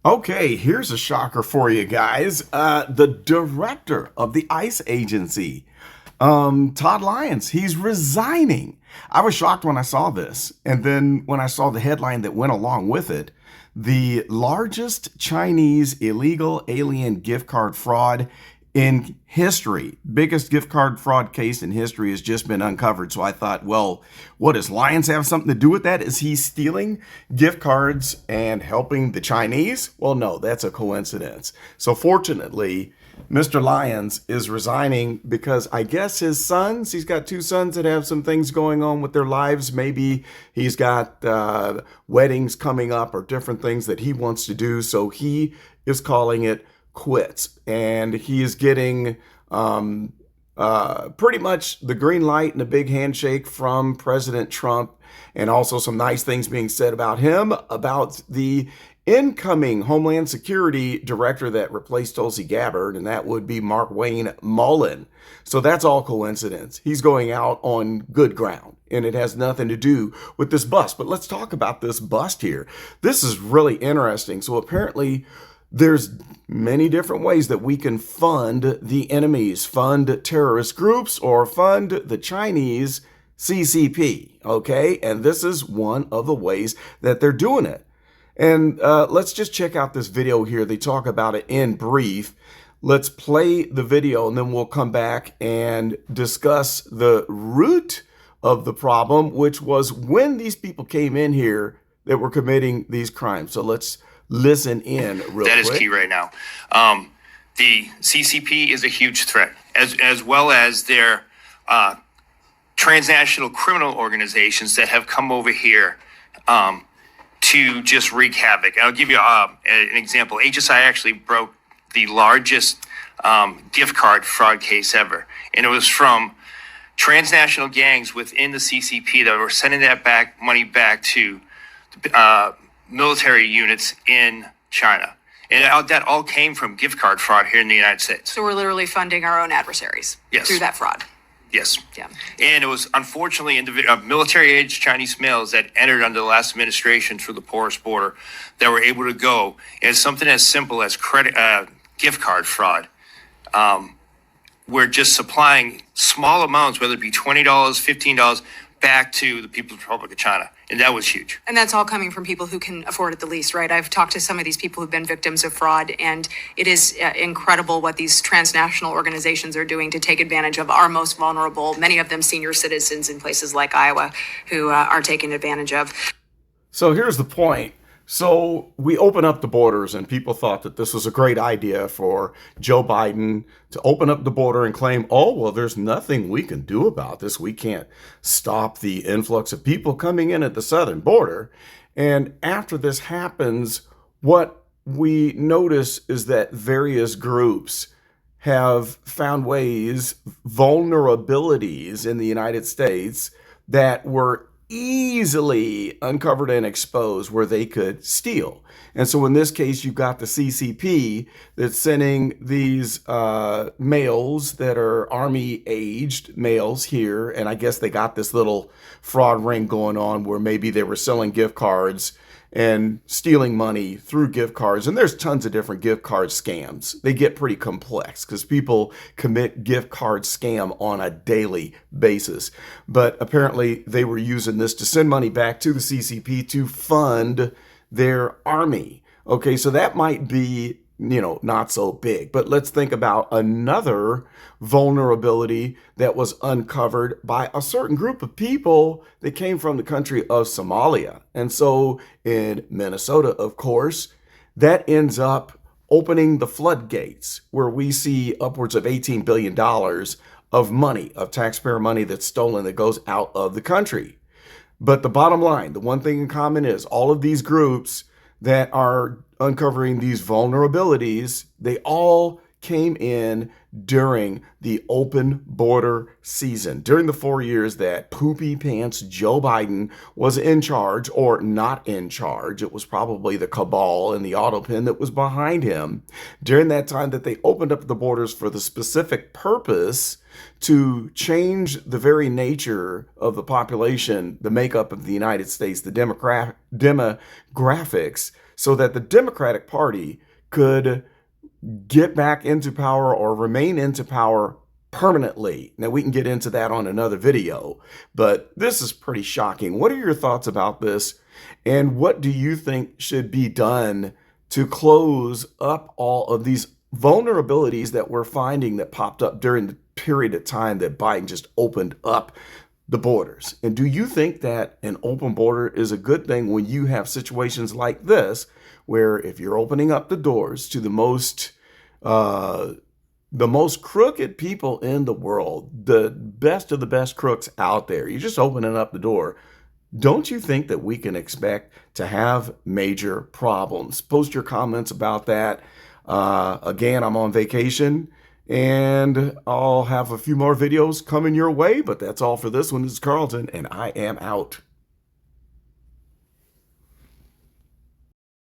Okay, here's a shocker for you guys. The director of the ICE agency, Todd Lyons, he's resigning. I was shocked when I saw this. And then when I saw the headline that went along with it, the largest Chinese illegal alien gift card fraud in history, biggest gift card fraud case in history has just been uncovered. So I thought, well, what does Lyons have something to do with that? Is he stealing gift cards and helping the Chinese? Well, no, that's a coincidence. So fortunately, Mr. Lyons is resigning because I guess his sons, he's got two sons that have some things going on with their lives. Maybe he's got weddings coming up or different things that he wants to do. So he is calling it quits. And he is getting pretty much the green light and a big handshake from President Trump, and also some nice things being said about him, about the incoming Homeland Security director that replaced Tulsi Gabbard, and that would be Mark Wayne Mullen. So that's all coincidence. He's going out on good ground, and it has nothing to do with this bust. But let's talk about this bust here. This is really interesting. So apparently, there's many different ways that we can fund the enemies, fund terrorist groups, or fund the Chinese CCP, okay? And this is one of the ways that they're doing it. And let's just check out this video here. They talk about it in brief. Let's play the video, and then we'll come back and discuss the root of the problem, which was when these people came in here that were committing these crimes. So let's listen in real quick. That is key right now. The CCP is a huge threat, as well as their transnational criminal organizations that have come over here to just wreak havoc. I'll give you an example. HSI actually broke the largest gift card fraud case ever, and it was from transnational gangs within the CCP that were sending money back to military units in China. And that all came from gift card fraud here in the United States. So we're literally funding our own adversaries through that fraud. Yes. Yeah. And it was unfortunately military-aged Chinese males that entered under the last administration through the porous border that were able to go. And something as simple as gift card fraud. We're just supplying small amounts, whether it be $20, $15, back to the People's Republic of China. And that was huge. And that's all coming from people who can afford it the least, right? I've talked to some of these people who've been victims of fraud, and it is incredible what these transnational organizations are doing to take advantage of our most vulnerable, many of them senior citizens in places like Iowa, who are taken advantage of. So here's the point. So we open up the borders, and people thought that this was a great idea for Joe Biden to open up the border and claim, oh, well, there's nothing we can do about this. We can't stop the influx of people coming in at the southern border. And after this happens, what we notice is that various groups have found ways, vulnerabilities in the United States that were easily uncovered and exposed where they could steal. And so in this case, you've got the CCP that's sending these males that are Army aged males here. And I guess they got this little fraud ring going on where maybe they were selling gift cards and stealing money through gift cards. And there's tons of different gift card scams. They get pretty complex because people commit gift card scam on a daily basis. But apparently they were using this to send money back to the CCP to fund their army. Okay, so that might be, not so big. But let's think about another vulnerability that was uncovered by a certain group of people that came from the country of Somalia. And so in Minnesota, of course, that ends up opening the floodgates where we see upwards of $18 billion of money, of taxpayer money that's stolen that goes out of the country. But the bottom line, the one thing in common is all of these groups that are uncovering these vulnerabilities, they all came in during the open border season, during the 4 years that Poopy Pants Joe Biden was in charge or not in charge. It was probably the cabal and the autopin that was behind him. During that time that they opened up the borders for the specific purpose to change the very nature of the population, the makeup of the United States, the demographics, so that the Democratic Party could get back into power or remain into power permanently. Now, we can get into that on another video, but this is pretty shocking. What are your thoughts about this? And what do you think should be done to close up all of these vulnerabilities that we're finding that popped up during the period of time that Biden just opened up the borders? And do you think that an open border is a good thing when you have situations like this, where if you're opening up the doors to the most crooked people in the world, the best of the best crooks out there, you're just opening up the door, don't you think that we can expect to have major problems? Post your comments about that. Again, I'm on vacation, and I'll have a few more videos coming your way, but that's all for this one. This is Carlton, and I am out.